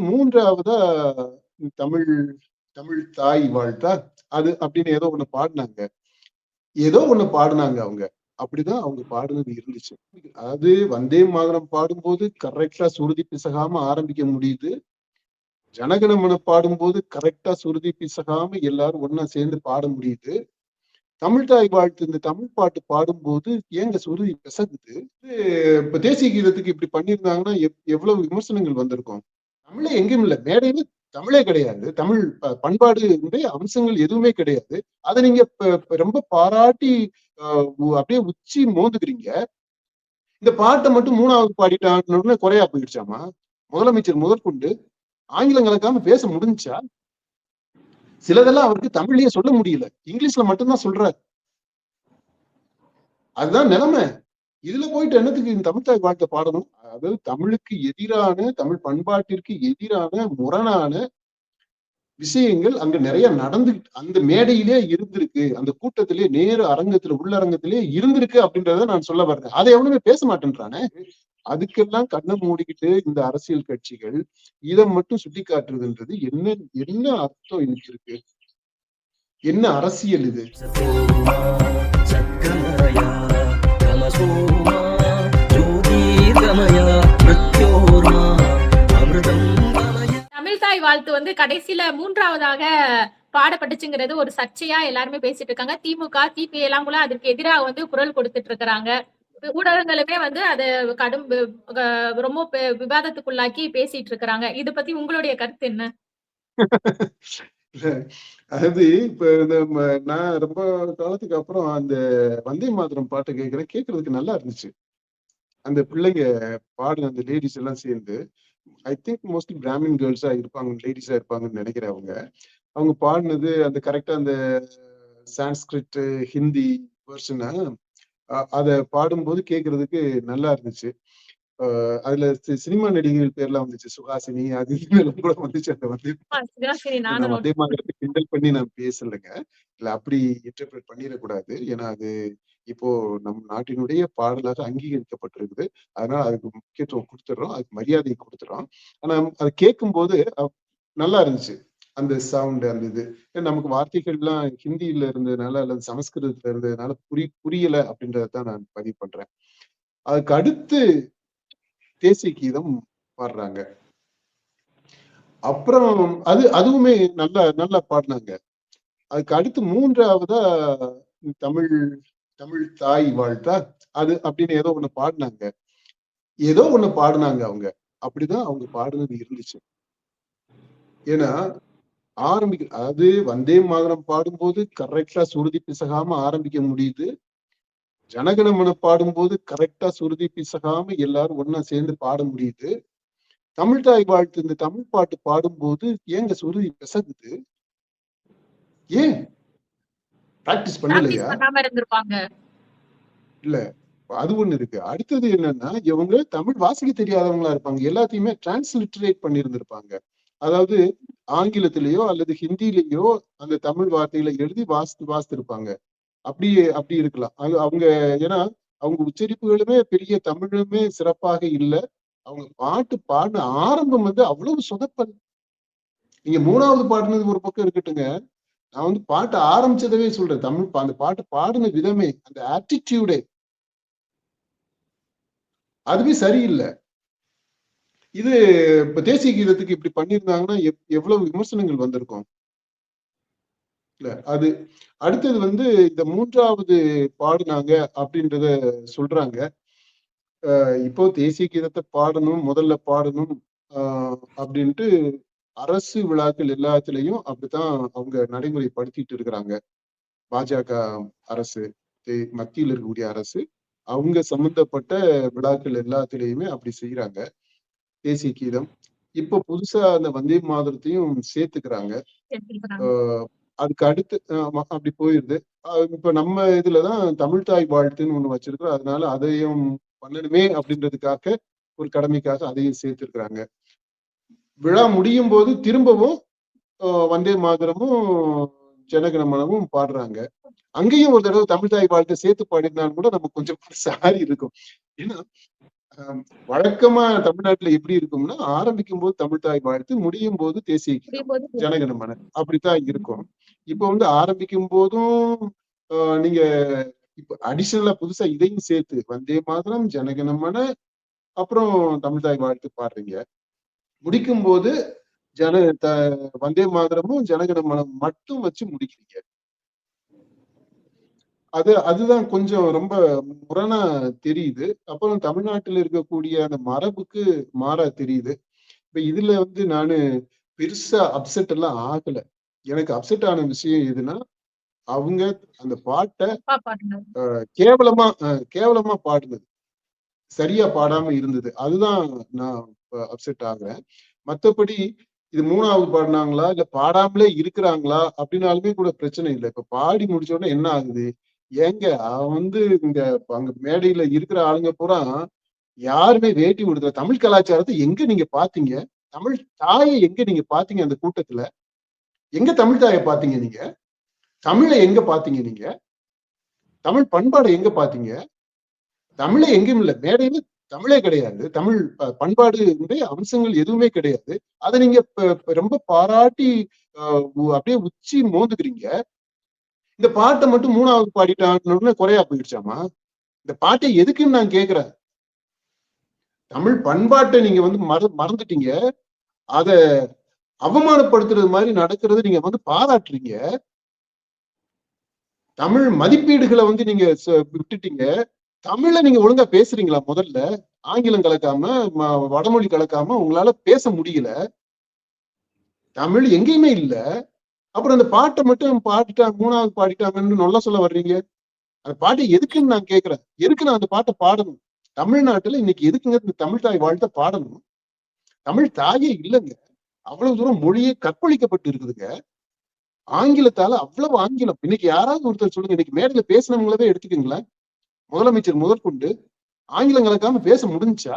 மூன்றாவதா தமிழ் தமிழ் தாய் வாழ்த்தா அது அப்படின்னு ஏதோ ஒண்ணு பாடுனாங்க அவங்க. அப்படிதான் அவங்க பாடுனது இருந்துச்சு. அது வந்தே மாதரம் பாடும்போது கரெக்டா சுருதி பிசகாம ஆரம்பிக்க முடியுது. ஜனகணமன பாடும்போது கரெக்டா சுருதி பிசகாம எல்லாரும் ஒண்ணா சேர்ந்து பாட முடியுது. தமிழ் தாய் வாழ்த்து இந்த தமிழ் பாட்டு பாடும்போது ஏங்க சுருதி பிசகுது. இப்ப தேசிய கீதத்துக்கு இப்படி பண்ணியிருந்தாங்கன்னா எவ்வளவு விமர்சனங்கள் வந்திருக்கும். தமிழே எங்கேயும் இல்லை, மேடையில தமிழே கிடையாது, தமிழ் பண்பாடு அம்சங்கள் எதுவுமே கிடையாது. அதை நீங்க ரொம்ப பாராட்டி அப்படியே உச்சி மோந்துக்கிறீங்க. இந்த பாட்டை மட்டும் மூணாவது பாடிட்டான்னு குறையா போயிடுச்சாமா? முதலமைச்சர் முதற்கொண்டு ஆங்கிலம் கலக்காம பேச முடிஞ்சா? சிலதெல்லாம் அவருக்கு தமிழ்லயே சொல்ல முடியல, இங்கிலீஷ்ல மட்டும்தான் சொல்றாரு. அதுதான் நிலைமை. இதுல போயிட்டு என்னத்துக்கு இந்த தமிழ் தாய் வாழ்க்கை பாடணும்? அதாவது தமிழுக்கு எதிரான, தமிழ் பண்பாட்டிற்கு எதிரான முரணான விஷயங்கள் அங்க நிறைய நடந்து அந்த மேடையிலே இருந்திருக்கு, அந்த கூட்டத்திலே நேரு அரங்கத்துல உள்ளரங்கத்திலே இருந்திருக்கு அப்படின்றத நான் சொல்ல வர்றேன். அதை எவனுமே பேச மாட்டேன்றானே. அதுக்கெல்லாம் கண்ணை மூடிக்கிட்டு இந்த அரசியல் கட்சிகள் இதை மட்டும் சுட்டி காட்டுறதுன்றது என்ன என்ன அர்த்தம் இன்னைக்கு இருக்கு? என்ன அரசியல் இது? தமிழ்தாய் வாழ்த்து கடைசியில மூன்றாவதாக பாடப்பட்டுச்சுங்கிறது ஒரு சர்ச்சையா எல்லாருமே பேசிட்டு இருக்காங்க. திமுக சிபிஐ எல்லாம் கூட அதற்கு எதிராக குரல் கொடுத்துட்டு இருக்கிறாங்க. ஊடகங்களுமே அது கடும் ரொம்ப விவாதத்துக்குள்ளாக்கி பேசிட்டு இருக்கிறாங்க. இத பத்தி உங்களுடைய கருத்து என்ன? அதாவது இப்ப நான் ரொம்ப காலத்துக்கு அப்புறம் அந்த வந்தே மாதரம் பாட்டு கேட்கறதுக்கு நல்லா இருந்துச்சு. அந்த பிள்ளைங்க பாடுன அந்த லேடிஸ் எல்லாம் சேர்ந்து, ஐ திங்க் மோஸ்ட்லி பிராமின் கேர்ள்ஸா இருப்பாங்க, லேடிஸா இருப்பாங்கன்னு நினைக்கிறேன். அவங்க பாடினது அந்த கரெக்டா அந்த சான்ஸ்கிரிட் ஹிந்தி வெர்ஷனை அதை பாடும்போது கேட்கறதுக்கு நல்லா இருந்துச்சு. அதுல சினிமா நடிகைகள் பேர்லாம் வந்துச்சு, சுஹாசினி அது இதெல்லாம் கூட வந்துச்சு. அந்த வந்தே மாதரத்தை கிண்டல் பண்ணி நான் பேசலைங்க, இல்ல அப்படி இன்டர்பிரேட் பண்ணிடக்கூடாது. ஏன்னா அது இப்போ நம் நாட்டினுடைய பாடலாக அங்கீகரிக்கப்பட்டிருக்குது. அதனால அதுக்கு முக்கியத்துவம் கொடுத்துடுறோம், அதுக்கு மரியாதை கொடுத்துடுறோம். ஆனா அதை கேட்கும் போது நல்லா இருந்துச்சு அந்த சவுண்ட், அந்த இது. நமக்கு வார்த்தைகள்லாம் ஹிந்தியில இருந்ததுனால அல்லது சமஸ்கிருதத்துல இருந்ததுனால புரியல அப்படின்றதான் நான் பதிவு பண்றேன். அதுக்கு அடுத்து தேசிய கீதம் பாடுறாங்க. அப்புறம் அதுவுமே நல்லா பாடினாங்க. அதுக்கு அடுத்து மூன்றாவதா தமிழ் தமிழ் தாய் வாழ்த்தா அது அப்படின்னு ஏதோ ஒண்ணு பாடினாங்க அவங்க. அப்படிதான் அவங்க பாடுனது இருந்துச்சு. ஏன்னா அதாவது வந்தே மாதரம் பாடும்போது கரெக்டா சுருதி பிசகாம ஆரம்பிக்க முடியுது. ஜனகணமன பாடும்போது கரெக்டா சுருதி பிசகாம எல்லாரும் ஒண்ணா சேர்ந்து பாட முடியுது. தமிழ் தாய் வாழ்த்து இந்த தமிழ் பாட்டு பாடும்போது ஏங்க சுருதி பிசகுது? ஏன் பிராக்டிஸ் பண்ணலையா? இல்ல, அது ஒண்ணு இருக்கு. அடுத்தது என்னன்னா, இவங்க தமிழ் வாசிக்க தெரியாதவங்களா இருப்பாங்க, எல்லாத்தையுமே டிரான்ஸ்லிட்டரேட் பண்ணியிருந்திருப்பாங்க. அதாவது ஆங்கிலத்திலேயோ அல்லது ஹிந்திலேயோ அந்த தமிழ் வார்த்தைகளை எழுதி வாசித்திருப்பாங்க. அப்படி இருக்கலாம். அவங்க ஏன்னா அவங்க உச்சரிப்புகளுமே பெரிய தமிழுமே சிறப்பாக இல்லை. அவங்க பாட்டு பாடின ஆரம்பம் அவ்வளவு சொதப்பல். நீங்க மூணாவது பாடுனது ஒரு பக்கம் இருக்கட்டுங்க, நான் பாட்டு ஆரம்பிச்சதவே சொல்றேன். தமிழ் அந்த பாட்டு பாடின விதமே, அந்த ஆட்டிடியூடே அதுவே சரியில்லை. இது இப்ப தேசிய கீதத்துக்கு இப்படி பண்ணியிருந்தாங்கன்னா எவ்வளவு விமர்சனங்கள் வந்திருக்கும். இல்ல அது அடுத்தது இந்த மூன்றாவது பாடுனாங்க அப்படின்றத சொல்றாங்க. இப்போ தேசிய கீதத்தை முதல்ல பாடணும் அப்படின்ட்டு அரசு விழாக்கள் எல்லாத்துலயும் அப்படித்தான் அவங்க நடைமுறைப்படுத்திட்டு இருக்கிறாங்க. பாஜக அரசு, மத்தியில் இருக்கக்கூடிய அரசு, அவங்க சம்பந்தப்பட்ட விழாக்கள் எல்லாத்திலையுமே அப்படி செய்யறாங்க. தேசிய கீதம் இப்போ புதுசா அந்த வந்தே மாதரத்தையும் சேர்த்துக்கிறாங்க. அதுக்கு அடுத்து அப்படி போயிருது. இப்ப நம்ம இதுலதான் தமிழ் தாய் வாழ்த்துன்னு ஒண்ணு வச்சிருக்கிறோம். அதனால அதையும் பண்ணணுமே அப்படின்றதுக்காக, ஒரு கடமைக்காக அதையும் சேர்த்திருக்கிறாங்க. விழா முடியும் போது திரும்பவும் வந்தே மாதரமும் ஜனகணமனமும் பாடுறாங்க. அங்கேயும் ஒரு தடவை தமிழ் தாய் வாழ்த்தை சேர்த்து பாடினாலும் கூட நமக்கு கொஞ்சம் சாரி இருக்கும். ஏன்னா வழக்கமா தமிழ்நாட்டுல எப்படி இருக்கும்னா, ஆரம்பிக்கும் போது தமிழ் தாய் வாழ்த்து, முடியும் போது தேசிய கீதம், புரியும்போது ஜனகணமன அப்படித்தான் இருக்கும். இப்ப வந்து ஆரம்பிக்கும் போதும் நீங்க இப்ப அடிஷனலா புதுசா இதையும் சேர்த்து வந்தே மாதரம், ஜனகணமன, அப்புறம் தமிழ் தாய் வாழ்த்து பாடுறீங்க. முடிக்கும் போது ஜன த வந்தே மாதரமும் ஜனகணமனம் மட்டும் வச்சு முடிக்கிறீங்க. அதுதான் கொஞ்சம் ரொம்ப முரணா தெரியுது. அப்புறம் தமிழ்நாட்டில் இருக்கக்கூடிய அந்த மரபுக்கு மாறா தெரியுது. இப்ப இதுல வந்து நானு பெருசா அப்செட் எல்லாம் ஆகல. எனக்கு அப்செட் ஆன விஷயம் எதுன்னா, அவங்க அந்த பாட்ட தப்பா பாடுனாரு. கேவலமா பாடுனது. சரியா பாடாம இருந்தது. அதுதான் நான் அப்செட் ஆகுறேன். மத்தபடி இது 3வது பாடுனாங்களா, இல்ல பாடாமலே இருக்கிறாங்களா அப்படின்னாலுமே கூட பிரச்சனை இல்ல. இப்ப பாடி முடிச்ச உடனே என்ன ஆகுது? ஏங்க அவன் வந்து இங்க அங்க மேடையில இருக்கிற ஆளுங்க பூரா யாருமே வேட்டி உடுத்தல. தமிழ் கலாச்சாரத்தை எங்க நீங்க பாத்தீங்க? தமிழ் தாயை எங்க நீங்க பாத்தீங்க அந்த கூட்டத்துல? எங்க தமிழ் தாயை பாத்தீங்க நீங்க? தமிழை எங்க பாத்தீங்க நீங்க? தமிழ் பண்பாடை எங்க பாத்தீங்க? தமிழே எங்கேயும் இல்ல. மேடையில தமிழே கிடையாது. தமிழ் பண்பாடு அம்சங்கள் எதுவுமே கிடையாது. அதை நீங்க ரொம்ப பாராட்டி அப்படியே உச்சி மோந்துக்கிறீங்க. இந்த பாட்டை மட்டும் 3வது பாடிட்டான்னு குறையா போயிடுச்சாமா? இந்த பாட்டை எதுக்குன்னு நான் கேக்குறேன். தமிழ் பண்பாட்டை நீங்க வந்து மறந்துட்டீங்க. அத அவமானப்படுத்துறது மாதிரி நடக்கிறது நீங்க வந்து பாராட்டுறீங்க. தமிழ் மதிப்பீடுகளை வந்து நீங்க விட்டுட்டீங்க. தமிழை நீங்க ஒழுங்கா பேசுறீங்களா முதல்ல? ஆங்கிலம் கலக்காம, வடமொழி கலக்காம உங்களால பேச முடியல. தமிழ் எங்கேயுமே இல்ல. அப்புறம் அந்த பாட்டை மட்டும் பாடிட்டாங்க, 3வது பாடிட்டாங்கன்னு நல்லா சொல்ல வர்றீங்க. அந்த பாட்டு எதுக்குன்னு நான் கேக்குறேன். எதுக்கு நான் அந்த பாட்டை பாடணும்? தமிழ்நாட்டுல இன்னைக்கு எதுக்குங்க இந்த தமிழ் தாய் வாழ்த்த பாடணும்? தமிழ் தாயே இல்லைங்க. அவ்வளவு தூரம் மொழியே கற்பழிக்கப்பட்டு இருக்குதுங்க. ஆங்கிலத்தால அவ்வளவு ஆங்கிலம். இன்னைக்கு யாராவது ஒருத்தர் சொல்லுங்க, இன்னைக்கு மேடையில பேசினவங்களவே எடுத்துக்கீங்களேன். முதலமைச்சர் முதற்கொண்டு ஆங்கிலம் கலக்காம பேச முடிஞ்சா?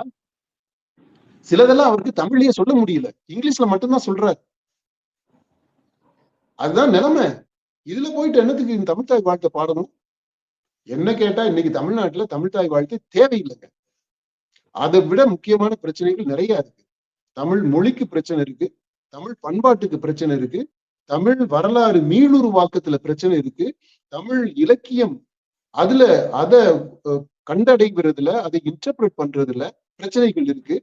சிலதெல்லாம் அவருக்கு தமிழ்லயே சொல்ல முடியல. இங்கிலீஷ்ல மட்டும்தான் சொல்றாரு. அதுதான் நிலைமை. இதுல போயிட்டு என்னத்துக்கு இந்த தமிழ் தாய் வாழ்த்தை பாடணும்? என்ன கேட்டா இன்னைக்கு தமிழ்நாட்டுல தமிழ் தாய் வாழ்த்து தேவையில்லைங்க. அதை விட முக்கியமான பிரச்சனைகள் நிறைய இருக்கு. தமிழ் மொழிக்கு பிரச்சனை இருக்கு. தமிழ் பண்பாட்டுக்கு பிரச்சனை இருக்கு. தமிழ் வரலாறு மீளுருவாக்கத்துல பிரச்சனை இருக்கு. தமிழ் இலக்கியம் அதுல அத கண்டடைகிறதுல, அதை இன்டர்பிரட் பண்றதுல பிரச்சனைகள் இருக்கு.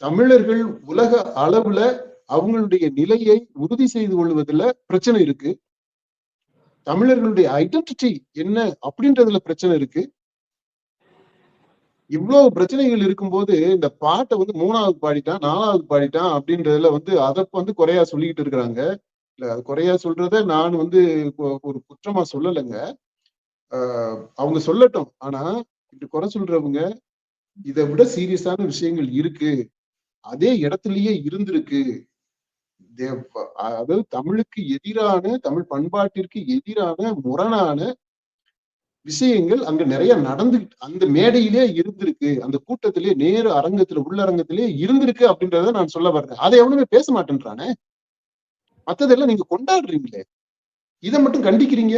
தமிழர்கள் உலக அளவுல அவங்களுடைய நிலையை உறுதி செய்து கொள்வதுல பிரச்சனை இருக்கு. தமிழர்களுடைய ஐடென்டிட்டி என்ன அப்படின்றதுல பிரச்சனை இருக்கு. இவ்வளவு பிரச்சனைகள் இருக்கும்போது இந்த பாட்டை வந்து 3வது பாடிட்டான், 4வது பாடிட்டான் அப்படின்றதுல வந்து அதை வந்து குறையா சொல்லிக்கிட்டு இருக்கிறாங்க. இல்ல அது குறையா சொல்றத நான் வந்து ஒரு குற்றமா சொல்லலைங்க. அவங்க சொல்லட்டும். ஆனா இப்படி குறை சொல்றவங்க இதை விட சீரியஸான விஷயங்கள் இருக்கு. அதே இடத்துலயே இருந்திருக்கு. அதாவது தமிழுக்கு எதிரான, தமிழ் பண்பாட்டிற்கு எதிரான முரணான விஷயங்கள் அங்க நிறைய அந்த மேடையிலே இருந்திருக்கு. அந்த கூட்டத்திலே நேரு அரங்கத்துல உள்ளரங்கத்திலே இருந்திருக்கு அப்படின்றத நான் சொல்ல வர்றேன். அதை எவனுமே பேச மாட்டேன்றானே. மத்ததெல்லாம் நீங்க கொண்டாடுறீங்களே, இதை மட்டும் கண்டிக்கிறீங்க.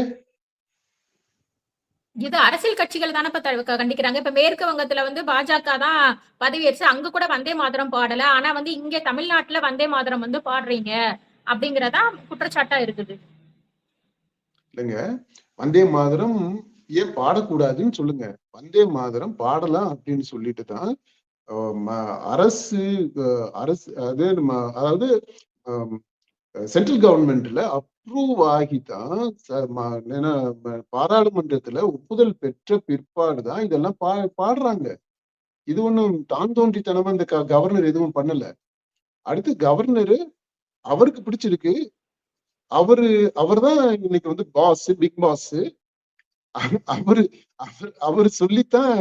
இது அரசியல் கட்சிகள் தானே கண்டிக்கிறாங்க. இப்ப மேற்கு வங்கத்துல வந்து பாஜக தான் பதவியேற்று அங்க கூட வந்தே மாதரம் பாடல. ஆனா வந்து இங்க தமிழ்நாட்டுல வந்தே மாதரம் வந்து பாடுறீங்க அப்படிங்கறதா குற்றச்சாட்டா இருக்குது. இல்லைங்க, வந்தே மாதரம் ஏன் பாடக்கூடாதுன்னு சொல்லுங்க. வந்தே மாதரம் பாடலாம் அப்படின்னு சொல்லிட்டு தான் அரசு அரசு அதாவது சென்ட்ரல் கவர்மெண்ட்ல அப்ரூவ் ஆகிதான் பாராளுமன்றத்துல ஒப்புதல் பெற்ற பிற்பாடுதான் இதெல்லாம் பாடுறாங்க. இது ஒண்ணும் தான் தோன்றித்தனமா இந்த கவர்னர் எதுவும் பண்ணல. அடுத்து கவர்னரு அவருக்கு பிடிச்சிருக்கு. அவர்தான் இன்னைக்கு வந்து பாஸ், பிக் பாஸ். அவரு அவரு சொல்லித்தான்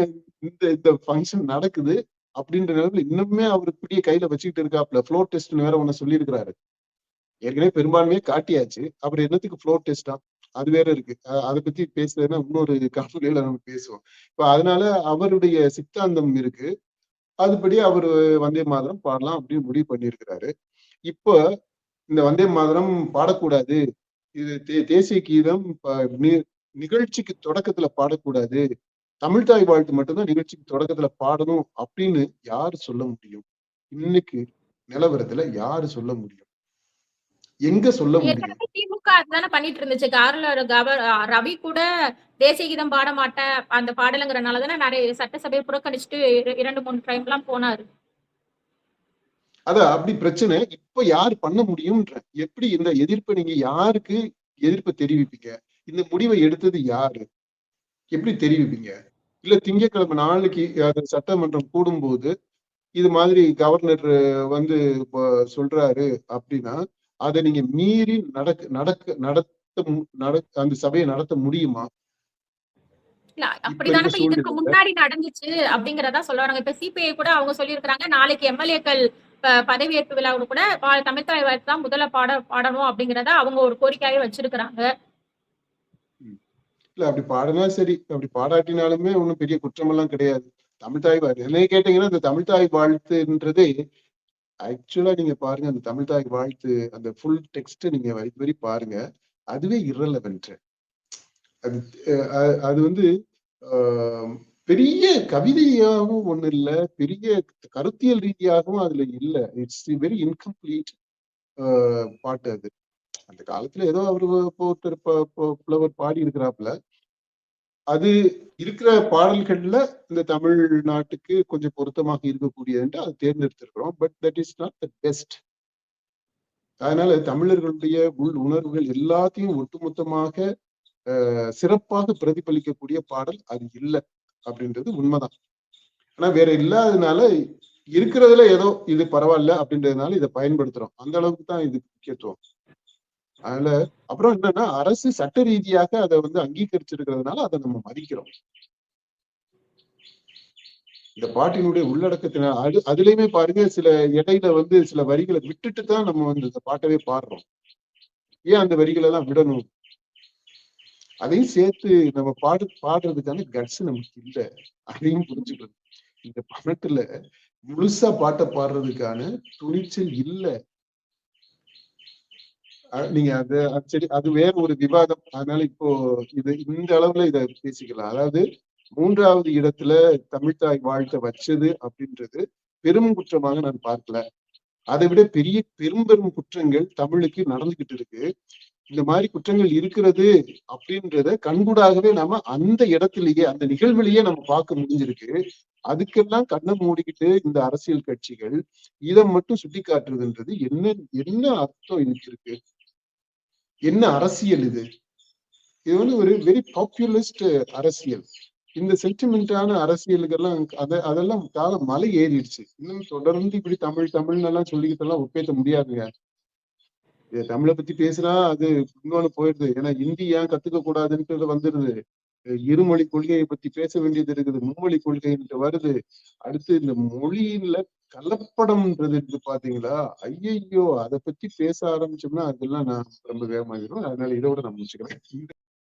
இந்த ஃபங்க்ஷன் நடக்குது அப்படின்ற நிலைமையில இன்னுமே அவர் பிடிய கையில வச்சுக்கிட்டு இருக்காப்ல. ஃப்ளோர் டெஸ்ட்னு வேற ஒண்ணு சொல்லி இருக்கிறாரு. ஏற்கனவே பெரும்பான்மையே காட்டியாச்சு. அப்புறம் என்னத்துக்கு ஃப்ளோர் டெஸ்டா? அது வேற இருக்கு. அதை பத்தி பேசுறதுன்னா இன்னொரு காணொலியில நம்ம பேசுவோம். இப்ப அதனால அவருடைய சித்தாந்தம் இருக்கு. அதுபடி அவரு வந்தே மாதரம் பாடலாம் அப்படின்னு முடிவு பண்ணியிருக்கிறாரு. இப்போ இந்த வந்தே மாதரம் பாடக்கூடாது, இது தேசிய கீதம் நிகழ்ச்சிக்கு தொடக்கத்துல பாடக்கூடாது, தமிழ்த்தாய் வாழ்த்து மட்டும்தான் நிகழ்ச்சிக்கு தொடக்கத்துல பாடணும் அப்படின்னு யாரு சொல்ல முடியும்? இன்னைக்கு நிலவரத்துல யாரு சொல்ல முடியும்? எங்க சொல்ல முடியும்? ஏற்கனவே திமுக அதுதானே பண்ணிட்டு இருந்துச்சு. ரவி கூட தேசிய கீதம் பாட மாட்டேன் அந்த பாடலுங்கிறனால தானே நிறைய சட்டசபையை புறக்கணிச்சுட்டு 2, 3 டைம்லாம் போனாரு. அதான் அப்படி பிரச்சனை. இப்ப யாரு பண்ண முடியும்ன்ற? எப்படி இந்த எதிர்ப்பை நீங்க யாருக்கு எதிர்ப்பை தெரிவிப்பீங்க? இந்த முடிவை எடுத்தது யாரு? எப்படி தெரிவிப்பீங்க? இல்ல திங்கட்கிழமை நாளைக்கு சட்டமன்றம் கூடும்போது இது மாதிரி கவர்னர் வந்து சொல்றாரு அப்படின்னா அதை நீங்க மீறி அந்த சபையை நடத்த முடியுமா? இல்ல அப்படிதானே இதுக்கு முன்னாடி நடந்துச்சு அப்படிங்கறதா சொல்ல வராங்க. இப்ப சிபிஐ கூட அவங்க சொல்லியிருக்காங்க நாளைக்கு எம்எல்ஏக்கள் பதவியேற்பு விழாவோட கூட தமிழ்த்தாய் வாழ்த்து தான் முதல்ல பாடணும் அப்படிங்கறத அவங்க ஒரு கோரிக்கையாவே வச்சிருக்கிறாங்க. இல்ல அப்படி பாடினா சரி, அப்படி பாடாட்டினாலுமே ஒண்ணும் பெரிய குற்றம் எல்லாம் கிடையாது. தமிழ்த்தாய் வாழ்த்து என்ன கேட்டீங்கன்னா இந்த தமிழ்த்தாய் வாழ்த்துன்றதே ஆக்சுவலா நீங்க பாருங்க, அந்த தமிழ்த்தாய் வாழ்த்து அந்த ஃபுல் டெக்ஸ்ட் நீங்க வரி பாருங்க, அதுவே இரலவென்ட். அது அது வந்து பெரிய கவிதையாகவும் ஒண்ணு இல்ல, பெரிய கருத்தியல் ரீதியாகவும் அதுல இல்ல. இட்ஸ் வெரி இன்கம்ப்ளீட் பாட்டு அது. அந்த காலத்துல ஏதோ அவரு புலவர் பாடி இருக்கிறாப்புல. அது இருக்கிற பாடல்கள்ல இந்த தமிழ்நாட்டுக்கு கொஞ்சம் பொருத்தமாக இருக்கக்கூடியது என்று அதை தேர்ந்தெடுத்திருக்கிறோம். But that is not the best. அதனால தமிழர்களுடைய உள் உணர்வுகள் எல்லாத்தையும் ஒட்டுமொத்தமாக சிறப்பாக பிரதிபலிக்கக்கூடிய பாடல் அது இல்லை அப்படின்றது உண்மைதான். ஆனா வேற இல்லாததுனால இருக்கிறதுல ஏதோ இது பரவாயில்ல அப்படின்றதுனால இதை பயன்படுத்துறோம். அந்த அளவுக்கு தான் இது முக்கியத்துவம். அதனால அப்புறம் என்னன்னா அரசு சட்ட ரீதியாக அதை வந்து அங்கீகரிச்சிருக்கிறதுனால அதை நம்ம மதிக்கிறோம். இந்த பாட்டினுடைய உள்ளடக்கத்தின அதுலயுமே பாருங்க, சில இடையில வந்து சில வரிகளை விட்டுட்டு தான் நம்ம வந்து இந்த பாட்டவே பாடுறோம். ஏன் அந்த வரிகளை எல்லாம் விடணும்? அதையும் சேர்த்து நம்ம பாடுறதுக்கான கட்ஸ் நமக்கு இல்லை. அதையும் புரிஞ்சுக்கணும். இந்த பணத்துல முழுசா பாட்டை பாடுறதுக்கான துணிச்சல் இல்லை. நீங்க சரி, அது வேற ஒரு விவாதம். அதனால இப்போ இது இந்த அளவுல இதை பேசிக்கலாம். அதாவது 3வது இடத்துல தமிழ்த்தாய் வாழ்த்த வச்சது அப்படின்றது பெரும் குற்றமாக நான் பார்க்கல. அதை விட பெரும் குற்றங்கள் தமிழுக்கு நடந்துகிட்டு இருக்கு. இந்த மாதிரி குற்றங்கள் இருக்கிறது அப்படின்றத கண்கூடாகவே நாம அந்த இடத்திலேயே அந்த நிகழ்விலேயே நம்ம பார்க்க முடிஞ்சிருக்கு. அதுக்கெல்லாம் கண்ணை மூடிக்கிட்டு இந்த அரசியல் கட்சிகள் இதை மட்டும் சுட்டி காட்டுறதுன்றது என்ன அர்த்தம் இதுக்கு இருக்கு? என்ன அரசியல் இது? இது வந்து ஒரு வெரி பாப்புலிஸ்ட் அரசியல். இந்த சென்டிமெண்டான அரசியலுக்கெல்லாம் அதெல்லாம் காலம் மலை ஏறிடுச்சு. இன்னும் தொடர்ந்து இப்படி தமிழ்னு எல்லாம் சொல்லிக்கிட்டு எல்லாம் ஒப்பேற்ற முடியாதுங்க. தமிழை பத்தி பேசுனா அது இன்னொன்னு போயிடுது. ஏன்னா இந்தி ஏன் கத்துக்க கூடாதுன்றது வந்துருது. இருமொழி கொள்கையை பத்தி பேச வேண்டியது இருக்குது. மும்மொழி கொள்கைன்ட்டு வருது. அடுத்து இந்த மொழியில கலப்படம்ன்றது இருக்கு பாத்தீங்களா? ஐயையோ, அதை பத்தி பேச ஆரம்பிச்சோம்னா அதெல்லாம் நான் ரொம்ப வேகமாகிடும். அதனால இதோட நான் முடிச்சுக்கிறேன்.